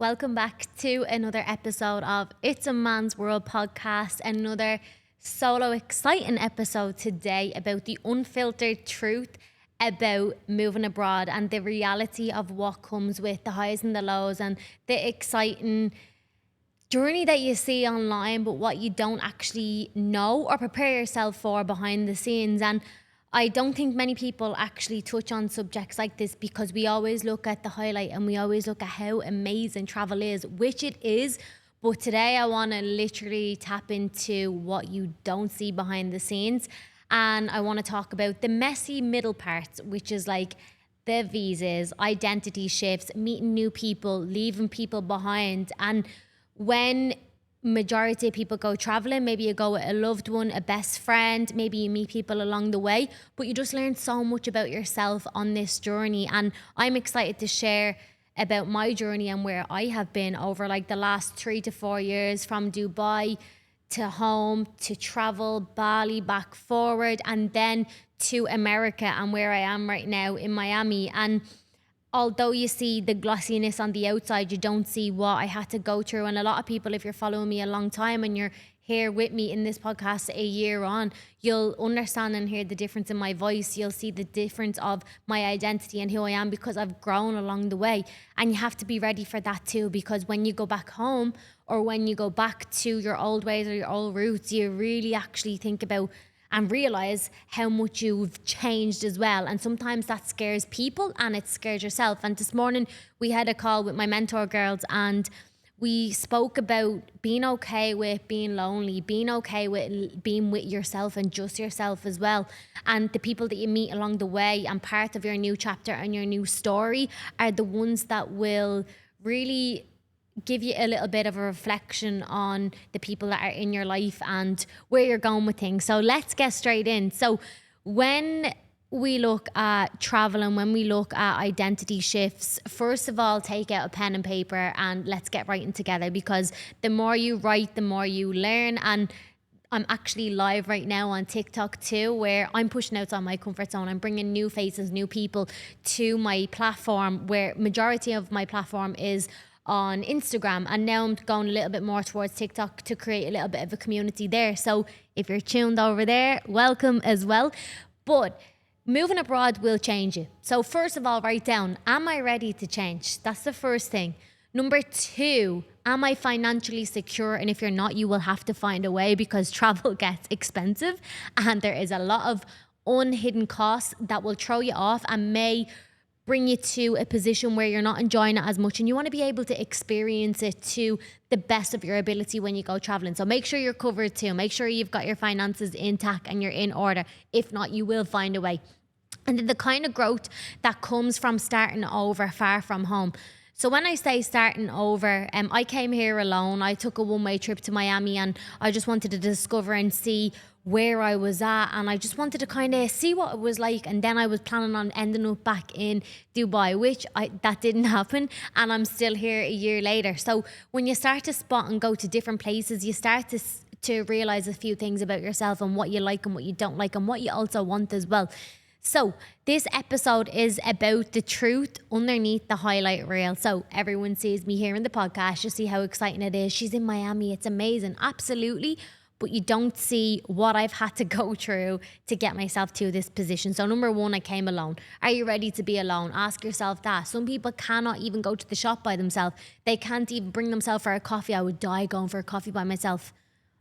Welcome back to another episode of It's a Man's World podcast. Another solo exciting episode today about the unfiltered truth about moving abroad and the reality of what comes with the highs and the lows and the exciting journey that you see online, but what you don't actually know or prepare yourself for behind the scenes. And I don't think many people actually touch on subjects like this because we always look at the highlight and we always look at how amazing travel is, which it is. But today I want to literally tap into what you don't see behind the scenes. And I want to talk about the messy middle parts, which is like the visas, identity shifts, meeting new people, leaving people behind. And when majority of people go traveling, maybe you go with a loved one, a best friend, maybe you meet people along the way, but you just learn so much about yourself on this journey. And I'm excited to share about my journey and where I have been over like the last 3 to 4 years, from Dubai to home to travel, Bali, back forward, and then to America and where I am right now in Miami. And although you see the glossiness on the outside, you don't see what I had to go through. And a lot of people, if you're following me a long time and you're here with me in this podcast a year on, you'll understand and hear the difference in my voice. You'll see the difference of my identity and who I am because I've grown along the way. And you have to be ready for that too, because when you go back home or when you go back to your old ways or your old roots, you really actually think about and realize how much you've changed as well. And sometimes that scares people and it scares yourself. And this morning we had a call with my mentor girls and we spoke about being okay with being lonely, being okay with being with yourself and just yourself as well. And the people that you meet along the way and part of your new chapter and your new story are the ones that will really give you a little bit of a reflection on the people that are in your life and where you're going with things. So let's get straight in. So when we look at travel and when we look at identity shifts, first of all, take out a pen and paper and let's get writing together, because the more you write, the more you learn. And I'm actually live right now on TikTok too, where I'm pushing outside my comfort zone. I'm bringing new faces, new people to my platform, where majority of my platform is on Instagram, and now I'm going a little bit more towards TikTok to create a little bit of a community there. So if you're tuned over there, welcome as well. But moving abroad will change you. So first of all, write down, am I ready to change? That's the first thing. Number 2, am I financially secure? And if you're not, you will have to find a way, because travel gets expensive and there is a lot of unhidden costs that will throw you off and may bring you to a position where you're not enjoying it as much, and you want to be able to experience it to the best of your ability when you go traveling. So make sure you're covered too. Make sure you've got your finances intact and you're in order. If not, you will find a way. And then the kind of growth that comes from starting over far from home. So when I say starting over, I came here alone. I took a one-way trip to Miami and I just wanted to discover and see where I was at, and I just wanted to kind of see what it was like. And then I was planning on ending up back in Dubai, which that didn't happen, and I'm still here a year later. So when you start to spot and go to different places, you start to realize a few things about yourself and what you like and what you don't like and what you also want as well. So this episode is about the truth underneath the highlight reel. So everyone sees me here in the podcast, you see how exciting it is. She's in Miami, it's amazing, absolutely. But you don't see what I've had to go through to get myself to this position. So number 1, I came alone. Are you ready to be alone? Ask yourself that. Some people cannot even go to the shop by themselves. They can't even bring themselves for a coffee. I would die going for a coffee by myself.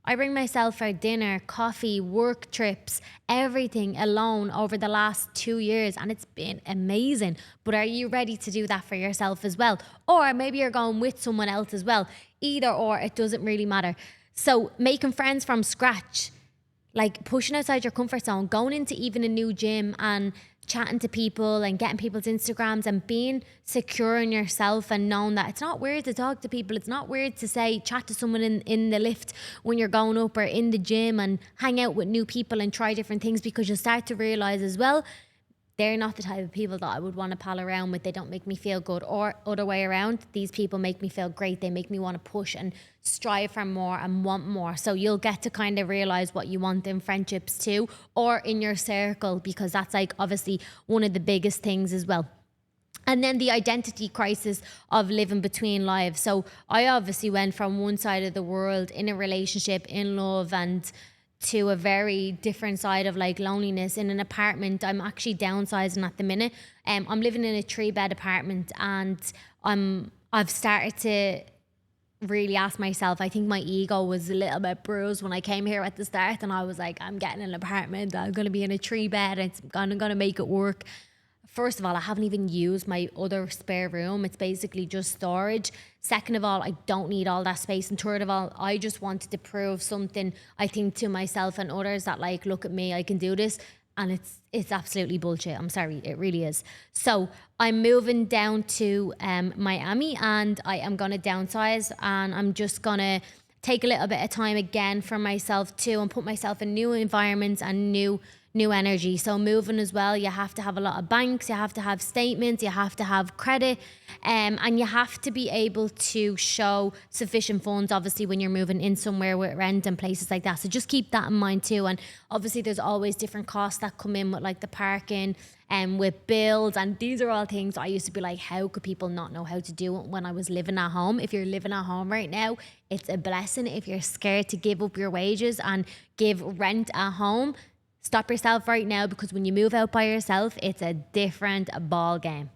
I bring myself for dinner, coffee, work trips, everything alone over the last 2 years, and it's been amazing. But are you ready to do that for yourself as well? Or maybe you're going with someone else as well. Either or, it doesn't really matter. So making friends from scratch, like pushing outside your comfort zone, going into even a new gym and chatting to people and getting people's Instagrams and being secure in yourself and knowing that it's not weird to talk to people. It's not weird to chat to someone in the lift when you're going up or in the gym and hang out with new people and try different things, because you start to realize as well, they're not the type of people that I would want to pal around with. They don't make me feel good, or other way around. These people make me feel great. They make me want to push and strive for more and want more. So you'll get to kind of realize what you want in friendships too, or in your circle, because that's like obviously one of the biggest things as well. And then the identity crisis of living between lives. So I obviously went from one side of the world in a relationship, in love, and to a very different side of like loneliness in an apartment. I'm actually downsizing at the minute. I'm living in a 3-bed apartment, and I've started to really ask myself, I think my ego was a little bit bruised when I came here at the start, and I was like, I'm getting an apartment, I'm going to be in a 3-bed, I'm going to make it work. First of all, I haven't even used my other spare room. It's basically just storage. Second of all, I don't need all that space. And third of all, I just wanted to prove something, I think, to myself and others that like, look at me, I can do this. And it's absolutely bullshit. I'm sorry, it really is. So I'm moving down to Miami, and I am going to downsize, and I'm just going to take a little bit of time again for myself too, and put myself in new environments and new energy. So moving as well, you have to have a lot of banks, you have to have statements, you have to have credit, and you have to be able to show sufficient funds, obviously, when you're moving in somewhere with rent and places like that. So just keep that in mind too. And obviously there's always different costs that come in with like the parking and with bills, and these are all things I used to be like, how could people not know how to do it when I was living at home? If you're living at home right now, it's a blessing. If you're scared to give up your wages and give rent at home, stop yourself right now, because when you move out by yourself, it's a different ball game.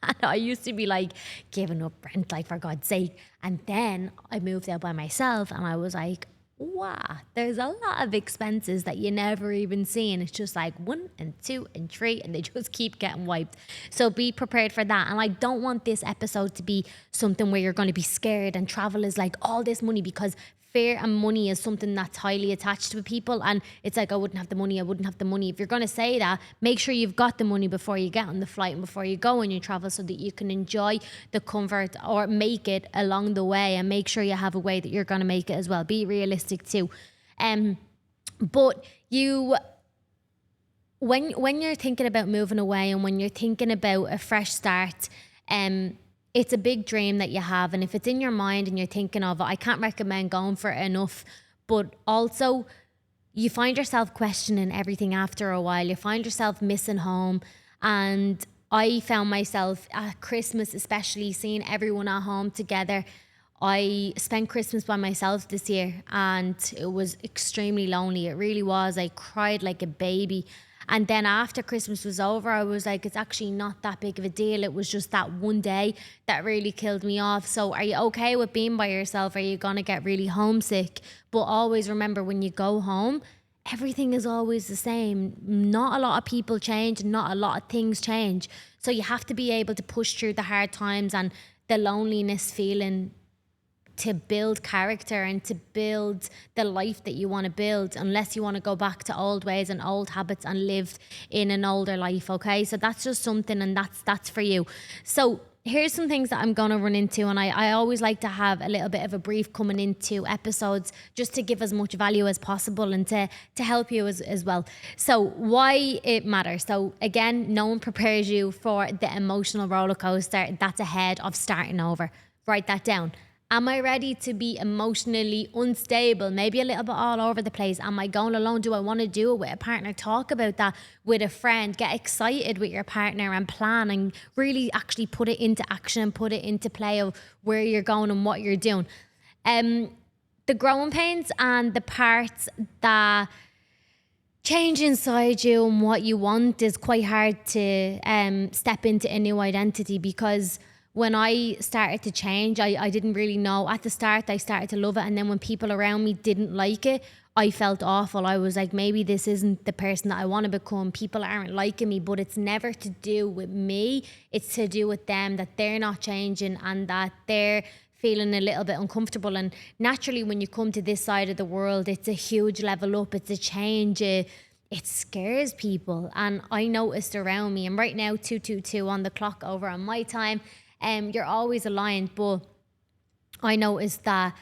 And I used to be like, giving up rent, like, for God's sake. And then I moved out by myself, and I was like, wow, there's a lot of expenses that you never even see. And it's just like 1 and 2 and 3, and they just keep getting wiped. So be prepared for that. And I don't want this episode to be something where you're going to be scared and travel is like all this money, because fear and money is something that's highly attached to people, and it's like, I wouldn't have the money. If you're going to say that, make sure you've got the money before you get on the flight and before you go on your travel, so that you can enjoy the comfort or make it along the way, and make sure you have a way that you're going to make it as well. Be realistic too. But you, when you're thinking about moving away, and when you're thinking about a fresh start, it's a big dream that you have. And if it's in your mind and you're thinking of it, I can't recommend going for it enough. But also, you find yourself questioning everything after a while. You find yourself missing home. And I found myself at Christmas, especially seeing everyone at home together. I spent Christmas by myself this year, and it was extremely lonely. It really was. I cried like a baby. And then after Christmas was over, I was like, it's actually not that big of a deal. It was just that one day that really killed me off. So are you okay with being by yourself? Are you going to get really homesick? But always remember, when you go home, everything is always the same. Not a lot of people change, not a lot of things change. So you have to be able to push through the hard times and the loneliness feeling, to build character and to build the life that you want to build, unless you want to go back to old ways and old habits and live in an older life. Okay, so that's just something, and that's for you. So here's some things that I'm going to run into, and I always like to have a little bit of a brief coming into episodes, just to give as much value as possible and to help you as well. So why it matters. So again, no one prepares you for the emotional roller coaster that's ahead of starting over. Write that down. Am I ready to be emotionally unstable? Maybe a little bit all over the place. Am I going alone? Do I want to do it with a partner? Talk about that with a friend. Get excited with your partner and plan, and really actually put it into action, put it into play of where you're going and what you're doing. The growing pains and the parts that change inside you and what you want is quite hard to step into a new identity, because when I started to change, I didn't really know. At the start, I started to love it. And then when people around me didn't like it, I felt awful. I was like, maybe this isn't the person that I want to become. People aren't liking me, but it's never to do with me. It's to do with them, that they're not changing and that they're feeling a little bit uncomfortable. And naturally, when you come to this side of the world, it's a huge level up. It's a change. It scares people. And I noticed around me, and right now, 2:22 on the clock over on my time. You're always aligned, but I noticed that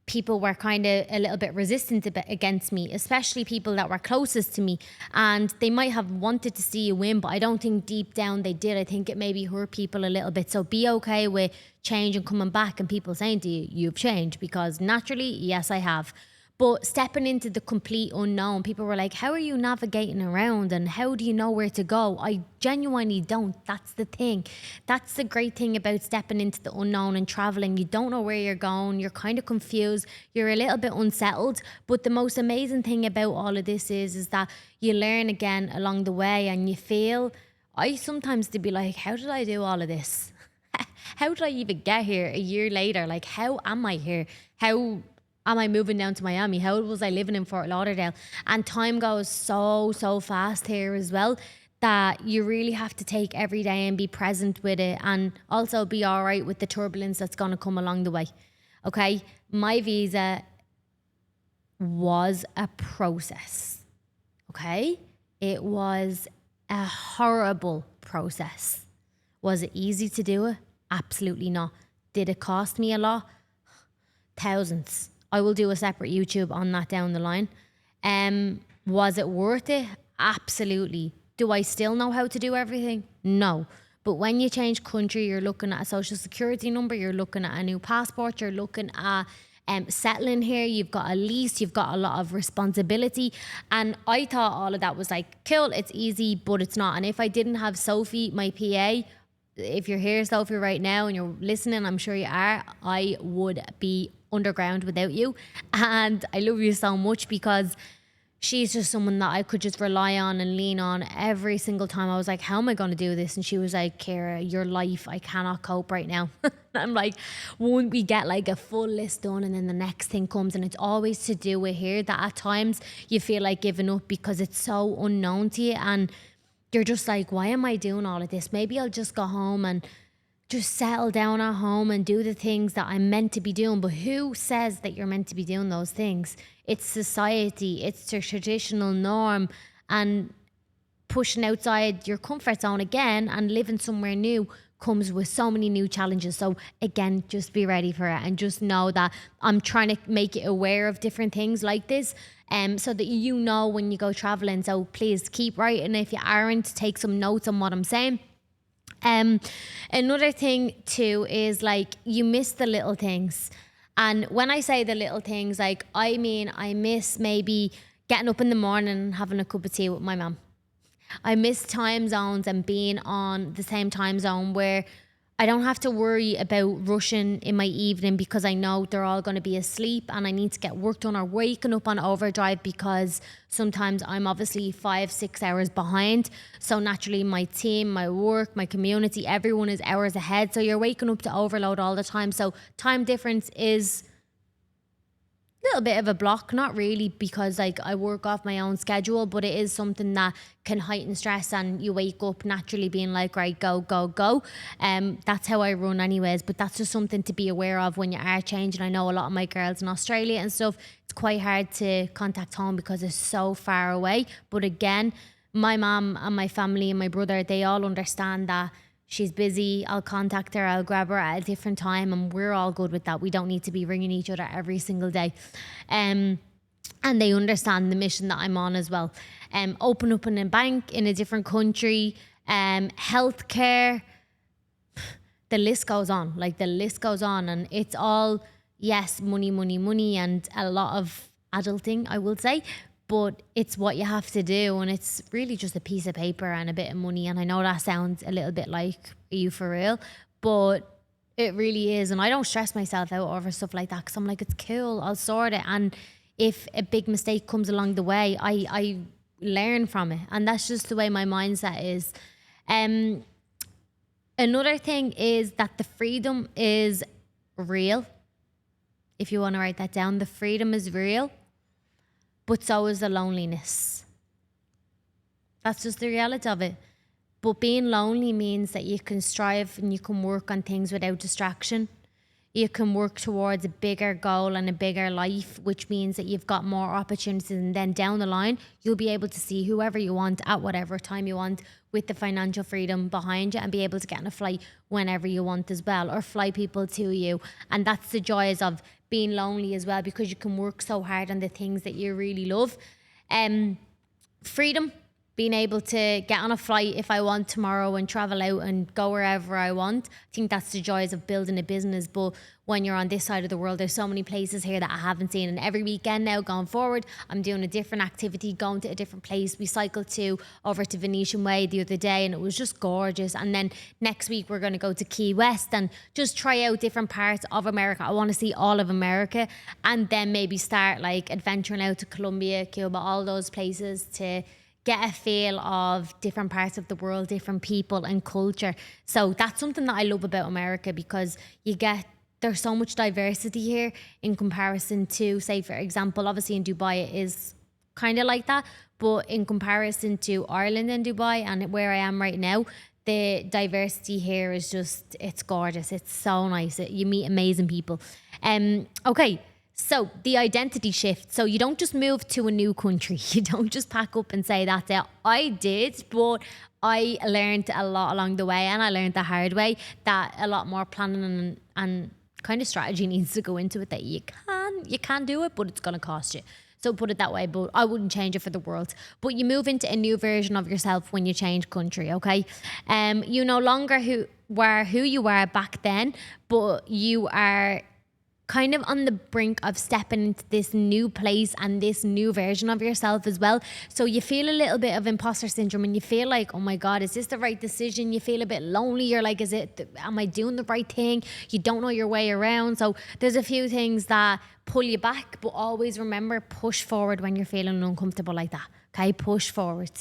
people were kind of a little bit resistant against me, especially people that were closest to me, and they might have wanted to see you win, but I don't think deep down they did. I think it maybe hurt people a little bit. So be okay with change and coming back and people saying to you, you've changed, because naturally, yes, I have. But stepping into the complete unknown, people were like, how are you navigating around and how do you know where to go? I genuinely don't. That's the thing. That's the great thing about stepping into the unknown and traveling. You don't know where you're going. You're kind of confused. You're a little bit unsettled. But the most amazing thing about all of this is that you learn again along the way, and you feel, I sometimes to be like, how did I do all of this? How did I even get here a year later? Like, how am I here? How am I moving down to Miami? How was I living in Fort Lauderdale? And time goes so fast here as well, that you really have to take every day and be present with it, and also be all right with the turbulence that's going to come along the way. Okay? My visa was a process. Okay? It was a horrible process. Was it easy to do it? Absolutely not. Did it cost me a lot? Thousands. I will do a separate YouTube on that down the line. Was it worth it? Absolutely. Do I still know how to do everything? No. But when you change country, you're looking at a social security number, you're looking at a new passport, you're looking at settling here, you've got a lease, you've got a lot of responsibility. And I thought all of that was like, cool, it's easy, but it's not. And if I didn't have Sophie, my PA, if you're here, Sophie, right now, and you're listening, I'm sure you are, I would be underground without you. And I love you so much, because she's just someone that I could just rely on and lean on every single time. I was like, how am I going to do this? And she was like, Kira, your life, I cannot cope right now. I'm like, won't we get like a full list done and then the next thing comes? And it's always to do with here that at times you feel like giving up because it's so unknown to you, and you're just like, why am I doing all of this? Maybe I'll just go home and just settle down at home and do the things that I'm meant to be doing. But who says that you're meant to be doing those things? It's society, it's the traditional norm, and pushing outside your comfort zone again and living somewhere new comes with so many new challenges. So again, just be ready for it, and just know that I'm trying to make you aware of different things like this, so that you know when you go traveling. So please keep writing. If you aren't, take some notes on what I'm saying. Another thing too is like, you miss the little things. And when I say the little things, like, I mean, I miss maybe getting up in the morning and having a cup of tea with my mum. I miss time zones and being on the same time zone where I don't have to worry about rushing in my evening because I know they're all going to be asleep and I need to get work done, or waking up on overdrive because sometimes I'm obviously 5-6 hours behind. So naturally my team, my work, my community, everyone is hours ahead. So you're waking up to overload all the time. So time difference is little bit of a block, not really, because like I work off my own schedule, but it is something that can heighten stress, and you wake up naturally being like, right, go. That's how I run anyways, but that's just something to be aware of when you are changing. I know a lot of my girls in Australia and stuff, it's quite hard to contact home because it's so far away. But again, my mom and my family and my brother, they all understand that she's busy, I'll contact her, I'll grab her at a different time, and we're all good with that. We don't need to be ringing each other every single day. And they understand the mission that I'm on as well. Open up in a bank in a different country, healthcare, the list goes on. Like, the list goes on, and it's all, yes, money, and a lot of adulting, I will say. But it's what you have to do, and it's really just a piece of paper and a bit of money. And I know that sounds a little bit like, are you for real? But it really is. And I don't stress myself out over stuff like that, because I'm like, it's cool, I'll sort it. And if a big mistake comes along the way, I learn from it. And that's just the way my mindset is. Another thing is that the freedom is real. If you want to write that down, the freedom is real. But so is the loneliness. That's just the reality of it. But being lonely means that you can strive and you can work on things without distraction. You can work towards a bigger goal and a bigger life, which means that you've got more opportunities. And then down the line, you'll be able to see whoever you want at whatever time you want, with the financial freedom behind you, and be able to get on a flight whenever you want as well, or fly people to you. And that's the joys of being lonely as well, because you can work so hard on the things that you really love. Freedom, being able to get on a flight if I want tomorrow and travel out and go wherever I want. I think that's the joys of building a business. But when you're on this side of the world, there's so many places here that I haven't seen. And every weekend now going forward, I'm doing a different activity, going to a different place. We cycled over to Venetian Way the other day and it was just gorgeous. And then next week we're going to go to Key West and just try out different parts of America. I want to see all of America and then maybe start like adventuring out to Colombia, Cuba, all those places to get a feel of different parts of the world, different people and culture. So that's something that I love about America, because there's so much diversity here in comparison to, say, for example, obviously in Dubai it is kind of like that, but in comparison to Ireland and Dubai and where I am right now, the diversity here is just, it's gorgeous. It's so nice. You meet amazing people. Okay. So the identity shift. So you don't just move to a new country. You don't just pack up and say that's it. I did, but I learned a lot along the way, and I learned the hard way that a lot more planning and kind of strategy needs to go into it. That you can do it, but it's going to cost you. So put it that way, but I wouldn't change it for the world. But you move into a new version of yourself when you change country, okay? You no longer who you were back then, but you are kind of on the brink of stepping into this new place and this new version of yourself as well. So you feel a little bit of imposter syndrome and you feel like, oh my God, is this the right decision? You feel a bit lonely. You're like, am I doing the right thing? You don't know your way around. So there's a few things that pull you back, but always remember, push forward when you're feeling uncomfortable like that. Okay, push forward.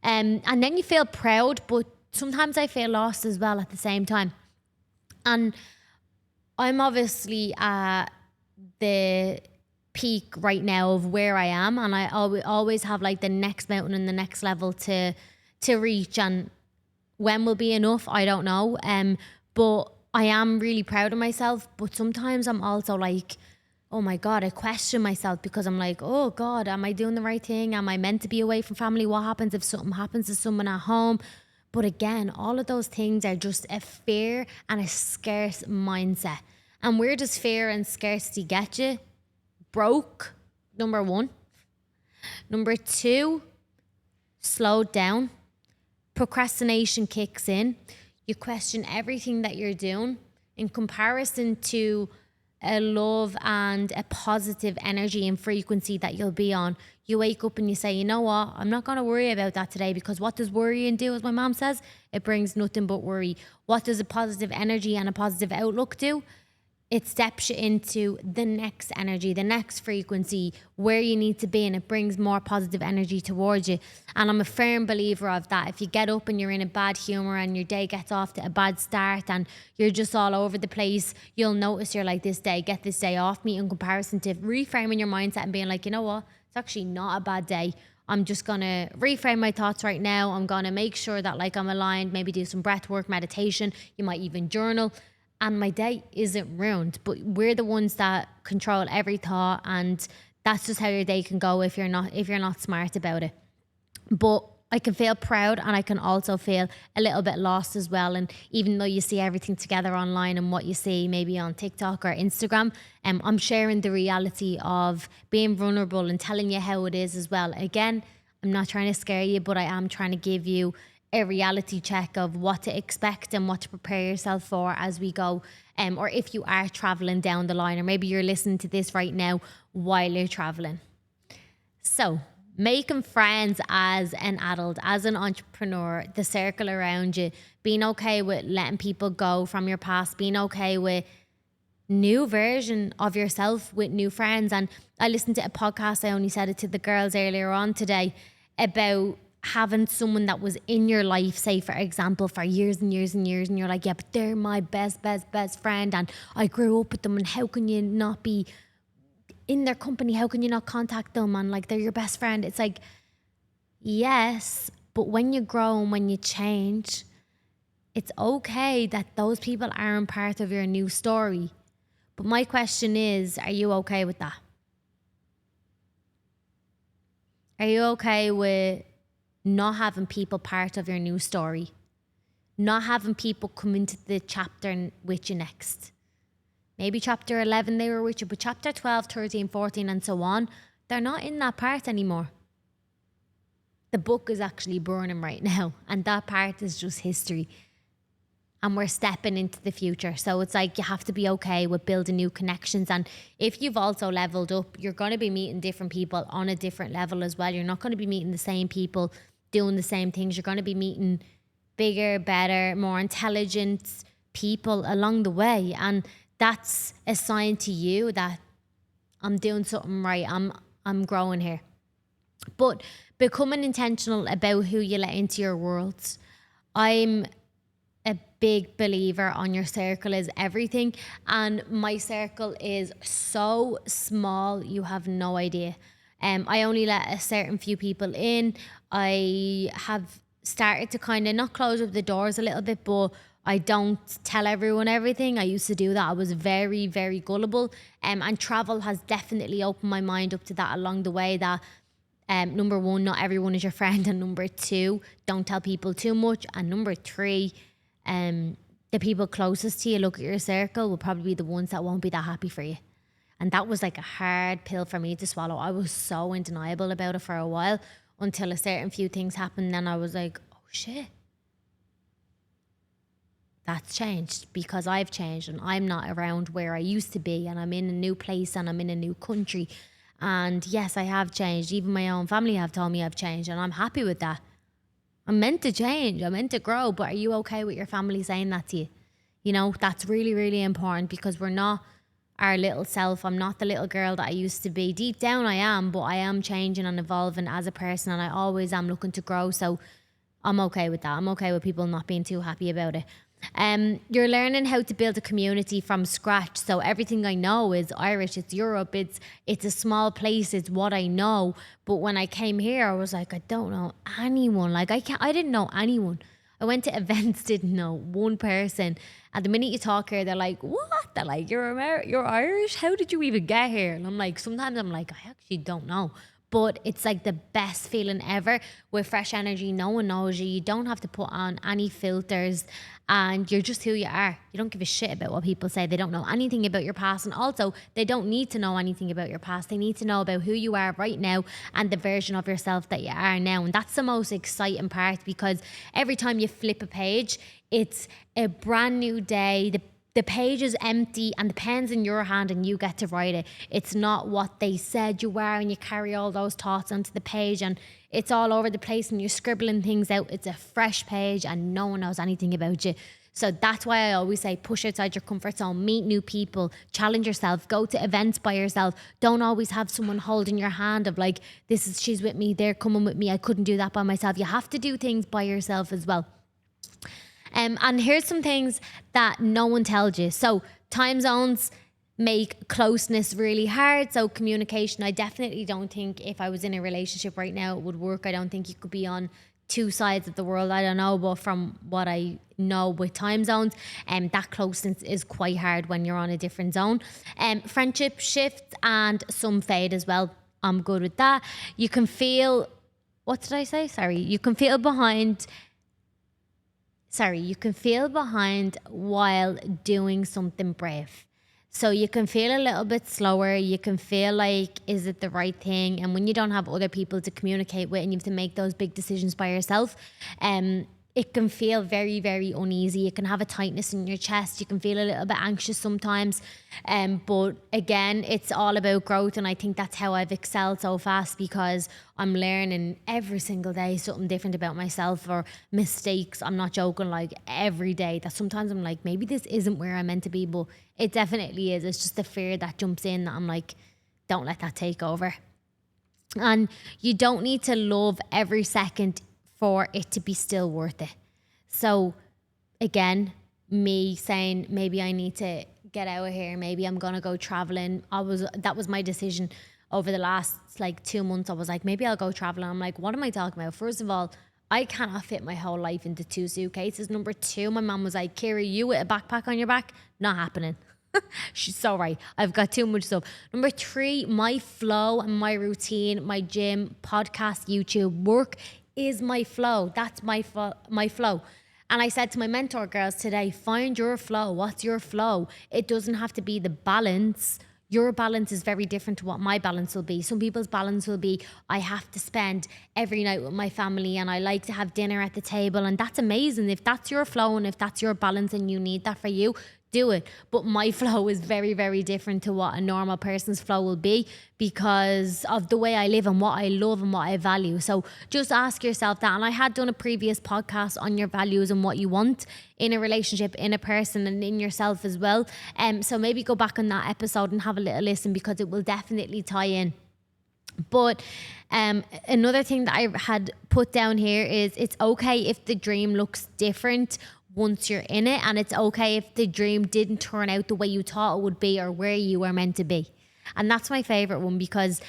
And then you feel proud, but sometimes I feel lost as well at the same time. And I'm obviously at the peak right now of where I am, and I always have like the next mountain and the next level to reach, and when will be enough, I don't know. But I am really proud of myself, but sometimes I'm also like, oh my God, I question myself, because I'm like, oh God, am I doing the right thing? Am I meant to be away from family? What happens if something happens to someone at home? But again, all of those things are just a fear and a scarce mindset. And where does fear and scarcity get you? Broke, number one. Number two, slowed down. Procrastination kicks in. You question everything that you're doing in comparison to a love and a positive energy and frequency that you'll be on. You wake up and you say, you know what, I'm not going to worry about that today, because what does worrying do, as my mom says? It brings nothing but worry. What does a positive energy and a positive outlook do? It steps you into the next energy, the next frequency, where you need to be, and it brings more positive energy towards you. And I'm a firm believer of that. If you get up and you're in a bad humour and your day gets off to a bad start and you're just all over the place, you'll notice you're like, get this day off me, in comparison to reframing your mindset and being like, you know what, it's actually not a bad day. I'm just going to reframe my thoughts right now. I'm going to make sure that like I'm aligned, maybe do some breath work, meditation. You might even journal. And my day isn't ruined. But we're the ones that control every thought, and that's just how your day can go if you're not smart about it. But I can feel proud, and I can also feel a little bit lost as well. And even though you see everything together online and what you see maybe on TikTok or Instagram, I'm sharing the reality of being vulnerable and telling you how it is as well. Again, I'm not trying to scare you, but I am trying to give you a reality check of what to expect and what to prepare yourself for as we go. Or if you are traveling down the line, or maybe you're listening to this right now while you're traveling. So making friends as an adult, as an entrepreneur, the circle around you, being okay with letting people go from your past, being okay with new version of yourself with new friends. And I listened to a podcast, I only said it to the girls earlier on today, about having someone that was in your life, say for example, for years and years and years, and you're like, yeah, but they're my best friend, and I grew up with them, and how can you not be in their company? How can you not contact them? And like, they're your best friend. It's like, yes, but when you grow and when you change, it's okay that those people aren't part of your new story. But my question is, are you okay with that? Are you okay with not having people part of your new story? Not having people come into the chapter with you next. Maybe chapter 11 they were with you, but chapter 12, 13, 14 and so on, they're not in that part anymore. the book is actually burning right now, and that part is just history. And we're stepping into the future. So it's like you have to be okay with building new connections. And if you've also leveled up, you're going to be meeting different people on a different level as well. You're not going to be meeting the same people doing the same things. You're going to be meeting bigger, better, more intelligent people along the way. And that's a sign to you that I'm doing something right. I'm growing here. But becoming intentional about who you let into your worlds. I'm a big believer on your circle is everything, and my circle is so small you have no idea. I only let a certain few people in. I have started to kind of not close up the doors a little bit, but I don't tell everyone everything. I used to do that. I was very, very gullible, and travel has definitely opened my mind up to that along the way. That number one, not everyone is your friend, and number two, don't tell people too much, and number three, the people closest to you, look at your circle, will probably be the ones that won't be that happy for you. And that was like a hard pill for me to swallow. I was so in denial about it for a while until a certain few things happened. Then I was like, oh shit, that's changed because I've changed and I'm not around where I used to be, and I'm in a new place and I'm in a new country. And yes, I have changed. Even my own family have told me I've changed, and I'm happy with that. I'm meant to change. I'm meant to grow. But are you okay with your family saying that to you? You know, that's really, really important, because we're not our little self. I'm not the little girl that I used to be. Deep down I am, but I am changing and evolving as a person, and I always am looking to grow. So I'm okay with that. I'm okay with people not being too happy about it. You're learning how to build a community from scratch. So everything I know is Irish, it's Europe, it's a small place, it's what I know. But when I came here, I was like, I don't know anyone. Like I didn't know anyone. I went to events, didn't know one person. And the minute you talk here, they're like, what? They're like, you're Irish? How did you even get here? And I'm like, sometimes I'm like, I actually don't know. But it's like the best feeling ever with fresh energy. No one knows you. You don't have to put on any filters, and you're just who you are. You don't give a shit about what people say. They don't know anything about your past. And also, they don't need to know anything about your past. They need to know about who you are right now and the version of yourself that you are now. And that's the most exciting part, because every time you flip a page, it's a brand new day. The page is empty and the pen's in your hand and you get to write it. It's not what they said you were, and you carry all those thoughts onto the page and it's all over the place and you're scribbling things out. It's a fresh page and no one knows anything about you. So that's why I always say push outside your comfort zone, meet new people, challenge yourself, go to events by yourself. Don't always have someone holding your hand of like, she's with me, they're coming with me. I couldn't do that by myself. You have to do things by yourself as well. And here's some things that no one tells you. So time zones make closeness really hard. So communication, I definitely don't think if I was in a relationship right now, it would work. I don't think you could be on two sides of the world. I don't know, but from what I know with time zones, that closeness is quite hard when you're on a different zone. Friendship shifts and some fade as well. I'm good with that. You can feel, what did I say? Sorry. You can feel behind while doing something brave. So you can feel a little bit slower. You can feel like, is it the right thing? And when you don't have other people to communicate with and you have to make those big decisions by yourself, it can feel very, very uneasy. You can have a tightness in your chest. You can feel a little bit anxious sometimes. But again, it's all about growth. And I think that's how I've excelled so fast, because I'm learning every single day something different about myself, or mistakes. I'm not joking, like every day that sometimes I'm like, maybe this isn't where I'm meant to be, but it definitely is. It's just the fear that jumps in that I'm like, don't let that take over. And you don't need to love every second for it to be still worth it. So again, me saying maybe I need to get out of here, maybe I'm gonna go traveling. That was my decision over the last 2 months. I was like, maybe I'll go traveling. I'm like, what am I talking about? First of all, I cannot fit my whole life into 2 suitcases. Number two, my mum was like, Kira, you with a backpack on your back? Not happening. She's so right. I've got too much stuff. Number three, my flow and my routine, my gym, podcast, YouTube, work is my flow. That's my flow. And I said to my mentor girls today, find your flow. What's your flow? It doesn't have to be the balance. Your balance is very different to what my balance will be. Some people's balance will be, I have to spend every night with my family and I like to have dinner at the table. And that's amazing. If that's your flow and if that's your balance and you need that for you, do it. But my flow is very, very different to what a normal person's flow will be because of the way I live and what I love and what I value. So just ask yourself that. And I had done a previous podcast on your values and what you want in a relationship, in a person, and in yourself as well. So maybe go back on that episode and have a little listen because it will definitely tie in. But another thing that I had put down here is it's okay if the dream looks different once you're in it, and it's okay if the dream didn't turn out the way you thought it would be or where you were meant to be. And that's my favorite one because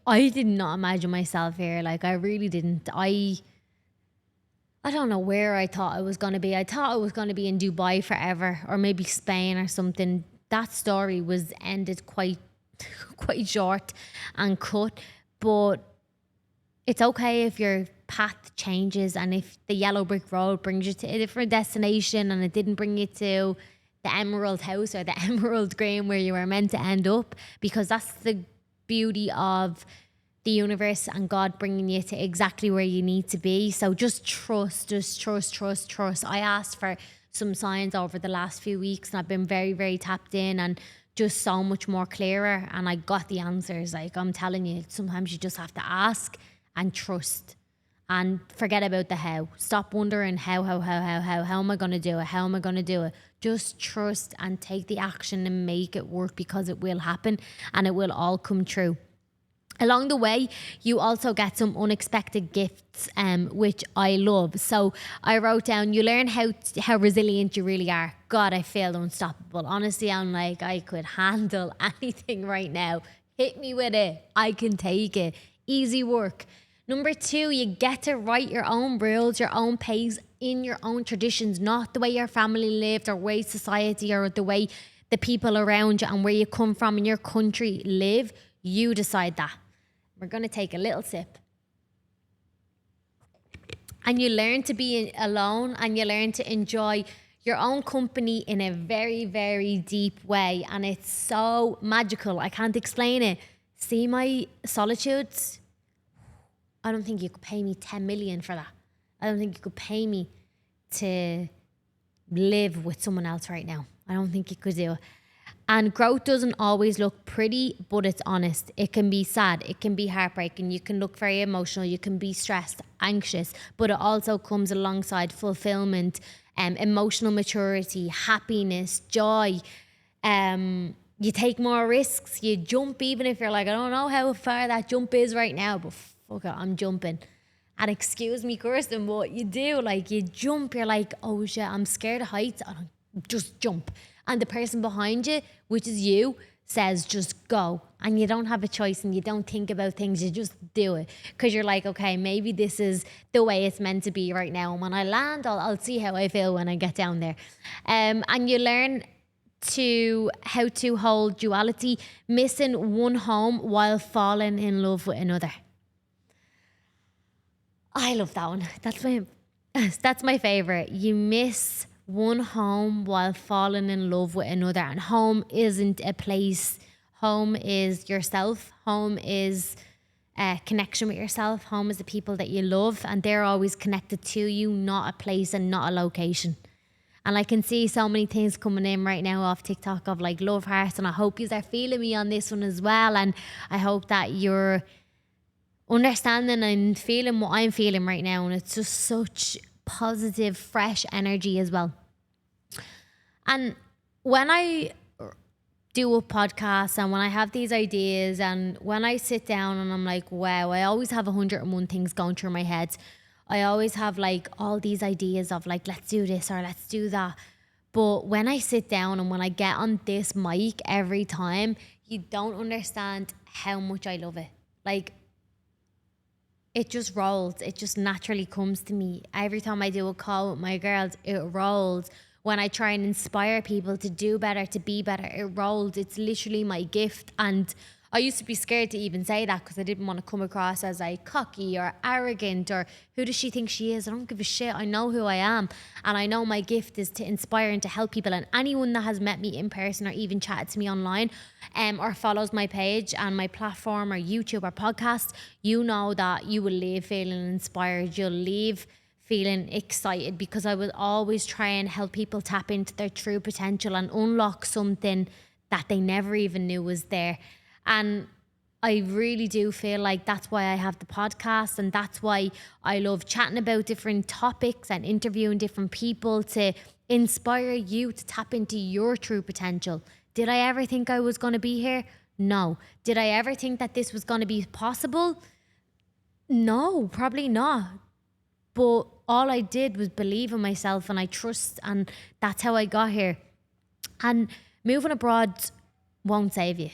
I did not imagine myself here. Like, I really didn't. I don't know where I thought I was going to be. I thought I was going to be in Dubai forever or maybe Spain or something. That story was ended quite short and cut, but it's okay if your path changes and if the yellow brick road brings you to a different destination and it didn't bring you to the Emerald House or the Emerald Green where you were meant to end up, because that's the beauty of the universe and God bringing you to exactly where you need to be. So just trust. I asked for some signs over the last few weeks and I've been very, very tapped in and just so much more clearer, and I got the answers. Like, I'm telling you, sometimes you just have to ask and trust and forget about the how. Stop wondering how am I going to do it? How am I going to do it? Just trust and take the action and make it work, because it will happen and it will all come true. Along the way, you also get some unexpected gifts, which I love. So I wrote down, you learn how resilient you really are. God, I feel unstoppable. Honestly, I'm like, I could handle anything right now. Hit me with it. I can take it. Easy work. Number 2, you get to write your own rules, your own pace, in your own traditions, not the way your family lived or way society or the way the people around you and where you come from in your country live. You decide that. We're going to take a little sip. And you learn to be alone and you learn to enjoy your own company in a very, very deep way. And it's so magical. I can't explain it. See my solitudes? I don't think you could pay me 10 million for that. I don't think you could pay me to live with someone else right now. I don't think you could do it. And growth doesn't always look pretty, but it's honest. It can be sad. It can be heartbreaking. You can look very emotional. You can be stressed, anxious, but it also comes alongside fulfillment, emotional maturity, happiness, joy. You take more risks. You jump even if you're like, I don't know how far that jump is right now, but fuck it, I'm jumping. And excuse me cursing, but you do. Like, you jump. You're like, oh shit, I'm scared of heights. I don't just jump. And the person behind you, which is you, says just go. And you don't have a choice and you don't think about things. You just do it. Because you're like, okay, maybe this is the way it's meant to be right now. And when I land, I'll see how I feel when I get down there. And you learn how to hold duality, missing one home while falling in love with another. I love that one. That's my favorite. You miss one home while falling in love with another. And home isn't a place. Home is yourself. Home is a connection with yourself. Home is the people that you love, and they're always connected to you, not a place and not a location. And I can see so many things coming in right now off TikTok of like love hearts, and I hope you are feeling me on this one as well. And I hope that you're understanding and feeling what I'm feeling right now. And it's just such positive, fresh energy as well. And when I do a podcast and when I have these ideas and when I sit down and I'm like, wow, I always have 101 things going through my head. I always have like all these ideas of like, let's do this or let's do that. But when I sit down and when I get on this mic every time, you don't understand how much I love it. Like, it just rolls. It just naturally comes to me. Every time I do a call with my girls, it rolls. When I try and inspire people to do better, to be better, it rolls. It's literally my gift. And I used to be scared to even say that because I didn't want to come across as like cocky or arrogant or who does she think she is? I don't give a shit. I know who I am. And I know my gift is to inspire and to help people. And anyone that has met me in person or even chatted to me online or follows my page and my platform or YouTube or podcast, you know that you will leave feeling inspired. You'll leave feeling excited because I will always try and help people tap into their true potential and unlock something that they never even knew was there. And I really do feel like that's why I have the podcast, and that's why I love chatting about different topics and interviewing different people to inspire you to tap into your true potential. Did I ever think I was going to be here? No. Did I ever think that this was going to be possible? No, probably not. But all I did was believe in myself and I trust, and that's how I got here. And moving abroad won't save you,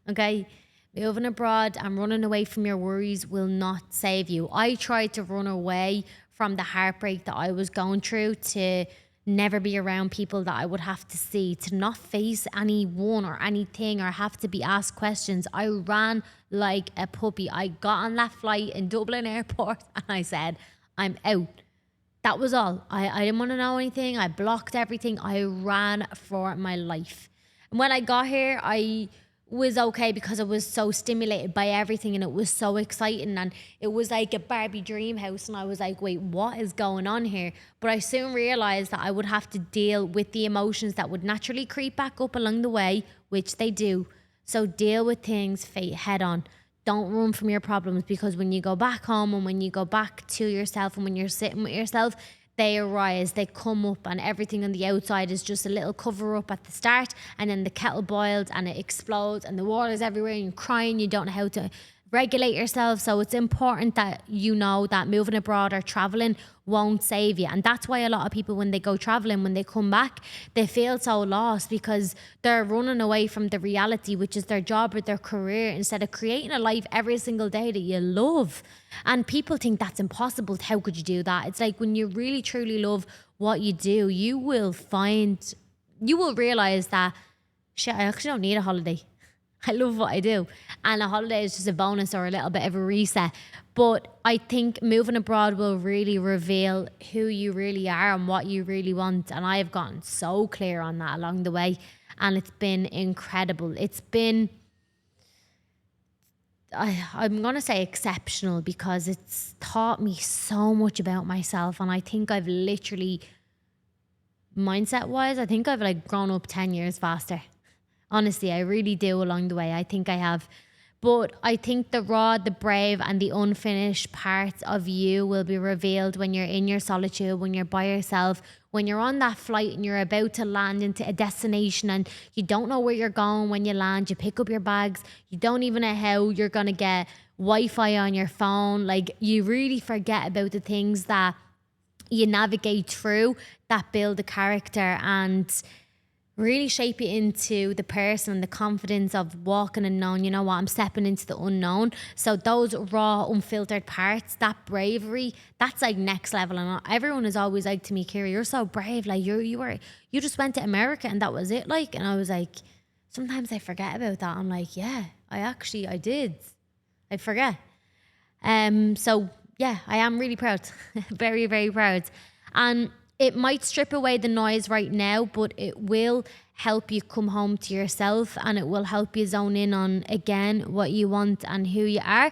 okay? Moving abroad and running away from your worries will not save you. I tried to run away from the heartbreak that I was going through to never be around people that I would have to see, to not face anyone or anything or have to be asked questions. I ran like a puppy. I got on that flight in Dublin airport and I said, I'm out. That was all. I didn't want to know anything. I blocked everything. I ran for my life. And when I got here, I was okay because I was so stimulated by everything and it was so exciting and it was like a Barbie dream house and I was like, wait, what is going on here? But I soon realized that I would have to deal with the emotions that would naturally creep back up along the way, which they do. So deal with things head on. Don't run from your problems, because when you go back home and when you go back to yourself and when you're sitting with yourself, they arise, they come up, and everything on the outside is just a little cover up at the start, and then the kettle boils and it explodes and the water's everywhere and you're crying, you don't know how to regulate yourself. So it's important that you know that moving abroad or traveling won't save you. And that's why a lot of people, when they go traveling, when they come back, they feel so lost because they're running away from the reality, which is their job or their career, instead of creating a life every single day that you love. And people think that's impossible. How could you do that? It's like when you really truly love what you do, you will realize that shit, I actually don't need a holiday. I love what I do. And a holiday is just a bonus or a little bit of a reset. But I think moving abroad will really reveal who you really are and what you really want. And I have gotten so clear on that along the way. And it's been incredible. It's been, I'm going to say exceptional, because it's taught me so much about myself. And I think I've literally, mindset wise, I think I've like grown up 10 years faster. Honestly, I really do along the way. I think I have. But I think the raw, the brave, and the unfinished parts of you will be revealed when you're in your solitude, when you're by yourself, when you're on that flight and you're about to land into a destination and you don't know where you're going when you land. You pick up your bags. You don't even know how you're going to get Wi-Fi on your phone. Like, you really forget about the things that you navigate through that build a character and really shape you into the person and the confidence of walking unknown. You know what? I'm stepping into the unknown. So those raw, unfiltered parts, that bravery, that's like next level. And everyone is always like to me, Kira, you're so brave. Like you just went to America and that was it. Like, and I was like, sometimes I forget about that. I'm like, yeah, I did. I forget. So yeah, I am really proud. Very, very proud. And it might strip away the noise right now, but it will help you come home to yourself, and it will help you zone in on, again, what you want and who you are,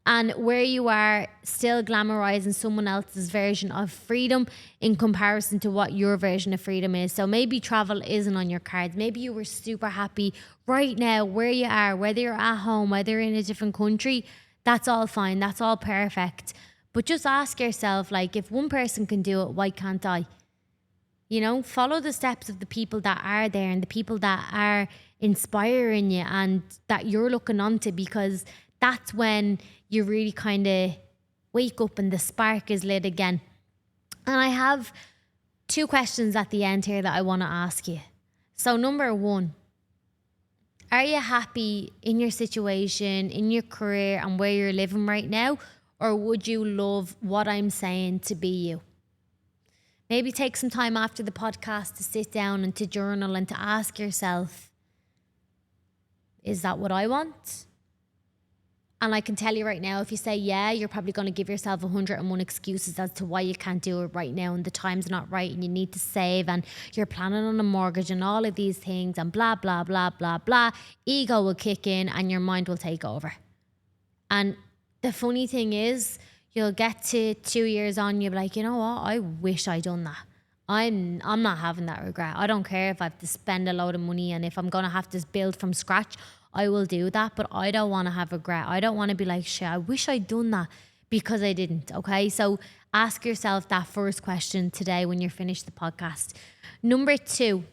and where you are still glamorizing someone else's version of freedom in comparison to what your version of freedom is. So maybe travel isn't on your cards. Maybe you were super happy right now where you are, whether you're at home, whether you're in a different country. That's all fine. That's all perfect. But just ask yourself, like, if one person can do it, why can't I? You know, follow the steps of the people that are there and the people that are inspiring you and that you're looking onto, because that's when you really kind of wake up and the spark is lit again. And I have 2 questions at the end here that I want to ask you. So number 1, are you happy in your situation, in your career and where you're living right now? Or would you love what I'm saying to be you? Maybe take some time after the podcast to sit down and to journal and to ask yourself, is that what I want? And I can tell you right now, if you say yeah, you're probably going to give yourself 101 excuses as to why you can't do it right now, and the time's not right, and you need to save, and you're planning on a mortgage and all of these things, and blah, blah, blah, blah, blah. Ego will kick in and your mind will take over. And the funny thing is, you'll get to 2 years on, you'll be like, you know what? I wish I'd done that. I'm not having that regret. I don't care if I have to spend a load of money, and if I'm going to have to build from scratch, I will do that. But I don't want to have regret. I don't want to be like, shit, I wish I'd done that because I didn't. Okay. So ask yourself that first question today when you're finished the podcast. Number 2,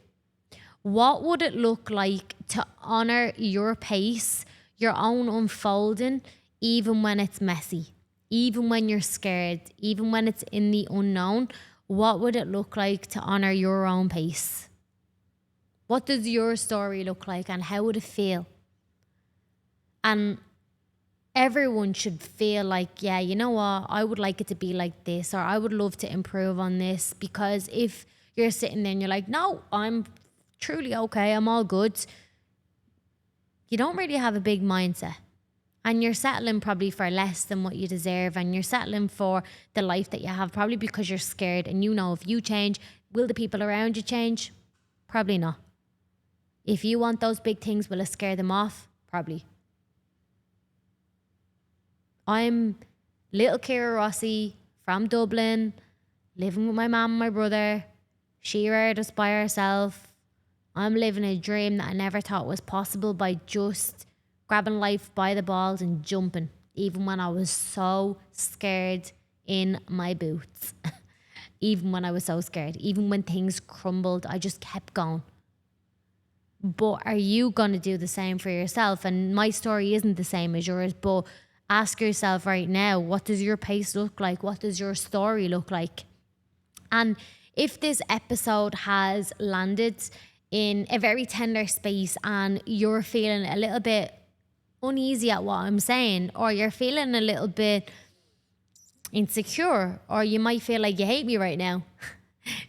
what would it look like to honor your pace, your own unfolding, even when it's messy, even when you're scared, even when it's in the unknown? What would it look like to honor your own pace? What does your story look like, and how would it feel? And everyone should feel like, yeah, you know what? I would like it to be like this, or I would love to improve on this. Because if you're sitting there and you're like, no, I'm truly okay, I'm all good, you don't really have a big mindset. And you're settling probably for less than what you deserve. And you're settling for the life that you have probably because you're scared. And you know, if you change, will the people around you change? Probably not. If you want those big things, will it scare them off? Probably. I'm little Kira Rossi from Dublin, living with my mum and my brother. She reared us by herself. I'm living a dream that I never thought was possible by just grabbing life by the balls and jumping, even when I was so scared in my boots. Even when I was so scared, even when things crumbled, I just kept going. But are you going to do the same for yourself? And my story isn't the same as yours, but ask yourself right now, what does your pace look like? What does your story look like? And if this episode has landed in a very tender space and you're feeling a little bit uneasy at what I'm saying, or you're feeling a little bit insecure, or you might feel like you hate me right now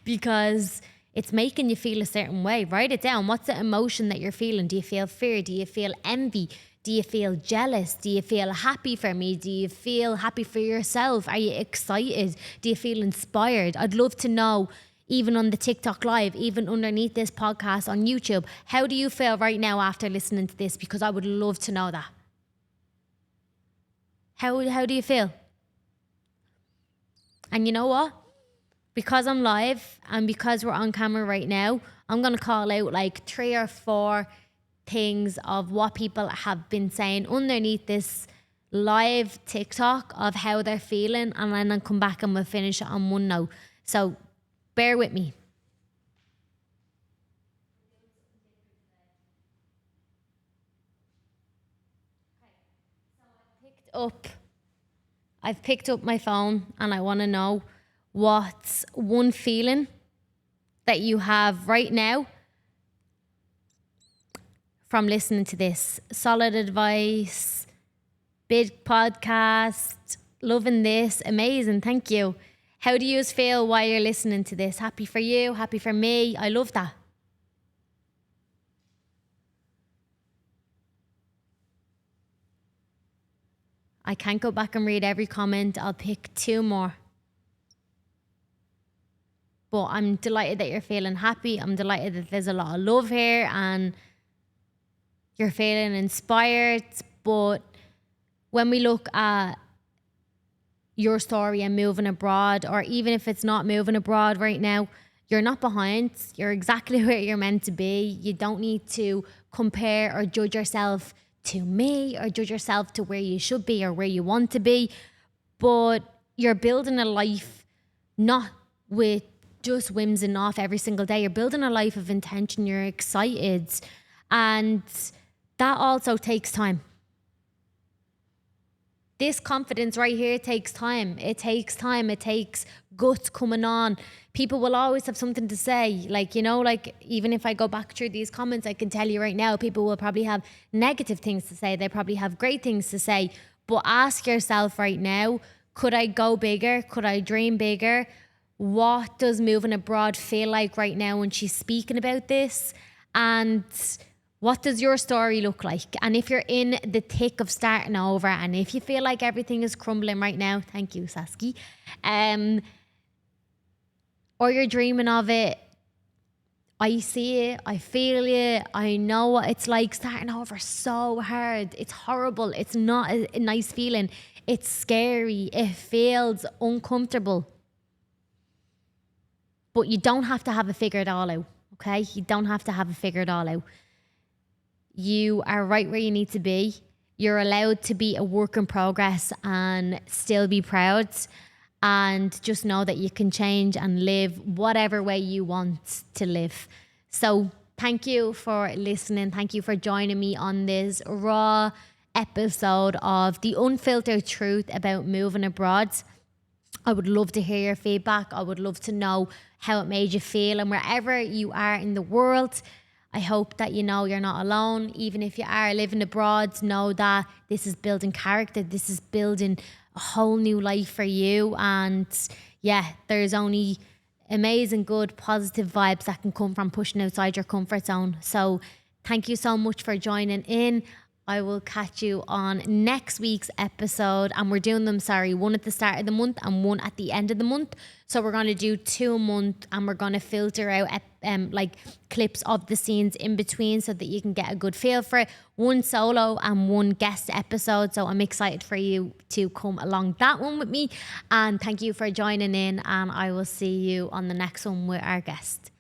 because it's making you feel a certain way, write it down. What's the emotion that you're feeling? Do you feel fear? Do you feel envy? Do you feel jealous? Do you feel happy for me? Do you feel happy for yourself? Are you excited? Do you feel inspired? I'd love to know, even on the TikTok live, even underneath this podcast on YouTube, how do you feel right now after listening to this? Because I would love to know that. How do you feel? And you know what? Because I'm live and because we're on camera right now, I'm going to call out like 3 or 4 things of what people have been saying underneath this live TikTok of how they're feeling, and then I'll come back and we'll finish it on one note. So bear with me. I've picked up my phone and I want to know what's one feeling that you have right now from listening to this. Solid advice, big podcast, loving this, amazing, thank you. How do you feel while you're listening to this? Happy for you, happy for me, I love that. I can't go back and read every comment. I'll pick 2 more. But I'm delighted that you're feeling happy. I'm delighted that there's a lot of love here and you're feeling inspired. But when we look at your story and moving abroad, or even if it's not moving abroad right now, you're not behind. You're exactly where you're meant to be. You don't need to compare or judge yourself to me or judge yourself to where you should be or where you want to be. But you're building a life not with just whimsing off every single day. You're building a life of intention. You're excited. And that also takes time. This confidence right here takes time. It takes time. It takes guts coming on. People will always have something to say. Like, you know, like even if I go back through these comments, I can tell you right now, people will probably have negative things to say. They probably have great things to say. But ask yourself right now, could I go bigger? Could I dream bigger? What does moving abroad feel like right now when she's speaking about this? And What does your story look like? And if you're in the thick of starting over, and if you feel like everything is crumbling right now, thank you, Sasky, or you're dreaming of it, I see it, I feel it, I know what it's like starting over so hard. It's horrible. It's not a nice feeling. It's scary. It feels uncomfortable. But you don't have to have it figured all out, okay? You don't have to have it figured all out. You are right where you need to be. You're allowed to be a work in progress and still be proud. And just know that you can change and live whatever way you want to live. So thank you for listening. Thank you for joining me on this raw episode of the unfiltered truth about moving abroad. I would love to hear your feedback. I would love to know how it made you feel. And wherever you are in the world, I hope that you know you're not alone. Even if you are living abroad, know that this is building character. This is building a whole new life for you. And yeah, there's only amazing, good, positive vibes that can come from pushing outside your comfort zone. So thank you so much for joining in. I will catch you on next week's episode. And we're doing them, one at the start of the month and one at the end of the month. So we're going to do 2 a month, and we're going to filter out like clips of the scenes in between so that you can get a good feel for it. 1 solo and 1 guest episode. So I'm excited for you to come along that one with me. And thank you for joining in. And I will see you on the next one with our guest.